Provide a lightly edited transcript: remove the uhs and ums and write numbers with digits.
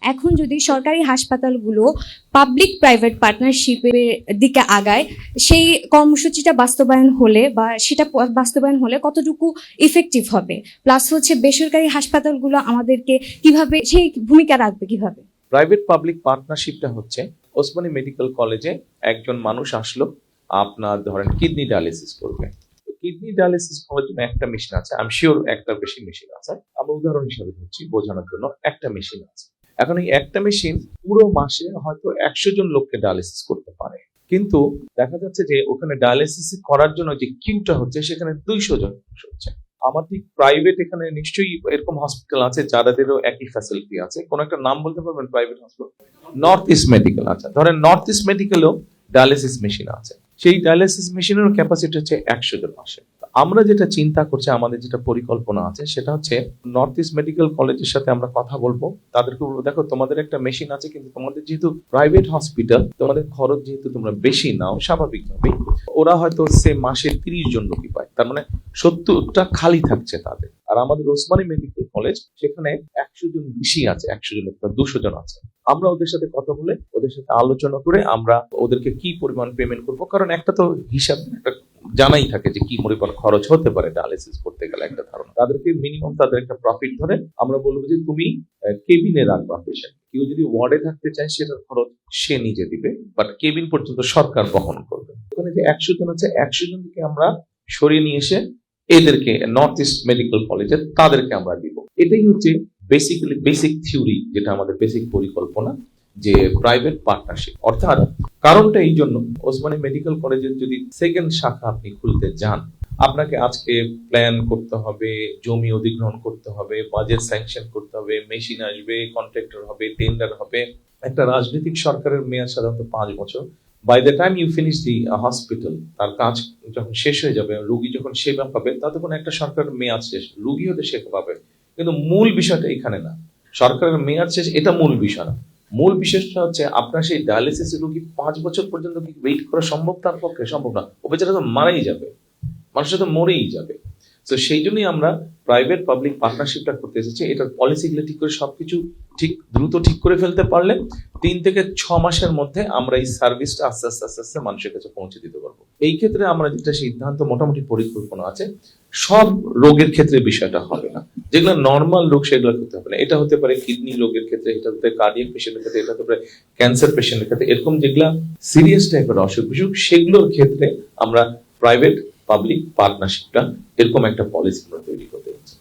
এখন যদি সরকারি হাসপাতালগুলো পাবলিক প্রাইভেট পার্টনারশিপের দিকে আগায়, সেই কর্মসূচিটা বাস্তবায়ন হলে বা সেটা বাস্তবায়ন হলে কতটুকু ইফেক্টিভ হবে, প্লাস হচ্ছে বেসরকারি হাসপাতালগুলো আমাদেরকে কিভাবে সেই ভূমিকা রাখবে কিভাবে? প্রাইভেট পাবলিক পার্টনারশিপটা হচ্ছে ওসমানী মেডিকেল কলেজে একজন মানুষ আসলো, আপনার ধরেন কিডনি ডায়ালিসিস করবে। কিডনি ডায়ালিসিস করার জন্য একটা মেশিন আছে, আমি শিওর একটা বেশি মেশিন আছে, আমরা উদাহরণ হিসাবে ধরছি বোঝানোর জন্য একটা মেশিন আছে। এখন এই একটা মেশিন পুরো মাসে হয়তো 100 জন লোককে ডায়ালিসিস করতে পারে, কিন্তু দেখা যাচ্ছে যে ওখানে ডায়ালিসিস করার জন্য যে কিউটা হচ্ছে সেখানে 200 জন হচ্ছে। আমার ঠিক প্রাইভেট এখানে নিশ্চয়ই এরকম হসপিটাল আছে যাদেরও একই ফ্যাসিলিটি আছে। কোন একটা নাম বলতে পারবেন private hospital? North east medical. আচ্ছা, ধরেন নর্থ ইস্ট মেডিকেলও ডায়ালিসিস মেশিন আছে, সেই ডায়ালিসিস মেশিনের ক্যাপাসিটি হচ্ছে 100 জন মাসে। আমরা যেটা চিন্তা করছি, আমাদের যেটা পরিকল্পনা আছে সেটা হচ্ছে নর্থ ইস্ট মেডিকেল কলেজের সাথে আমরা কথা বলবো, তাদেরকে বলবো দেখো তোমাদের একটা মেশিন আছে, কিন্তু তোমাদের যেহেতু প্রাইভেট হসপিটাল, তোমাদের খরচ যেহেতু তোমরা বেশি নাও, স্বাভাবিকভাবেই ওরা হয়তো সে মাসে 30 জন রোগী পায়, তার মানে 70টা খালি থাকছে তাদের। আর আমাদের ওসমানী মেডিকেল কলেজ সেখানে 100 জন বেশি আছে, 100 জনের 200 জন আছে। আমরা ওদের সাথে কথা বলে, ওদের সাথে আলোচনা করে আমরা ওদেরকে কি পরিমাণ পেমেন্ট করবো, কারণ একটা তো হিসাব একটা জানাই থাকে যে কি পরিমাণ খরচ হতে পারে ডায়ালিসিস করতে গেলে, একটা ধারণা। তাদেরকে মিনিমাম তাদের একটা প্রফিট ধরে আমরা বলবো যে তুমি কেবিনে রাখবা পেশেন্ট, কেউ যদি ওয়ার্ডে থাকতে চায় সেটার খরচ সে নিজে দিবে, বাট কেবিন পর্যন্ত সরকার বহন করবে। ওখানে যে 100 জন আছে, 100 জনকে আমরা সরিয়ে নিয়ে এসে এদেরকে নর্থ ইস্ট মেডিকেল কলেজে তাদেরকে আমরা দিব। এটাই হচ্ছে বেসিক্যালি বেসিক থিওরি, যেটা আমাদের বেসিক পরিকল্পনা, যে প্রাইভেট পার্টনারশিপ। অর্থাৎ কারণটা এই জন্য, ওসমানী মেডিকেল কলেজের যদি সেকেন্ড শাখা আপনি খুলতে যান, আপনাকে আজকে প্ল্যান করতে হবে, জমি অধিগ্রহণ করতে হবে, বাজেট স্যাংশন করতে হবে, মেশিন আসবে, কন্ট্রাক্টর হবে, টেন্ডার হবে। একটা রাজনৈতিক সরকারের মেয়াদ সাধারণত 5 বছর। By the time you finish the hospital, তার কাজ যখন শেষ হয়ে যাবে, রোগী যখন সেবা পাবে, ততক্ষণ একটা সরকারের মেয়াদ শেষ, রোগী হতে সেবা পাবে। কিন্তু মূল বিষয়টা এখানে না, সরকারের মেয়াদ শেষ এটা মূল বিষয় না। মূল বিষয়টা হচ্ছে আপনার সেই ডায়ালিসিস রোগী 5 বছর পর্যন্ত কি ওয়েট করা সম্ভব? তার পক্ষে সম্ভব না, ও বেচারা তো মারাই যাবে, মানুষের তো মরেই যাবে। তো সেই জন্যই আমরা প্রাইভেট পাবলিক পার্টনারশিপটা করতে এসেছি। এটার পলিসিগুলো ঠিক করে সবকিছু ঠিক দ্রুত ঠিক করে ফেলতে পারলে 3 থেকে 6 মাসের মধ্যে আমরা এই সার্ভিসটা আস্তে আস্তে আস্তে আস্তে মানুষের কাছে পৌঁছে দিতে পারবো। এই ক্ষেত্রে আমরা যেটা সিদ্ধান্ত, মোটামুটি পরিকল্পনা আছে, সব রোগের ক্ষেত্রে বিষয়টা হবে না, যেগুলো নর্মাল রোগ সেগুলো করতে হবে না। এটা হতে পারে কিডনি রোগের ক্ষেত্রে, এটা হতে পারে কার্ডিয়াক পেশেন্টের ক্ষেত্রে, এটা হতে পারে ক্যান্সার পেশেন্টের ক্ষেত্রে, এরকম যেগুলা সিরিয়াস টাইপের অসুখ বিসুখ, সেগুলোর ক্ষেত্রে আমরা প্রাইভেট পাবলিক পার্টনারশিপটা এরকম একটা পলিসি আমরা তৈরি করতে হচ্ছে।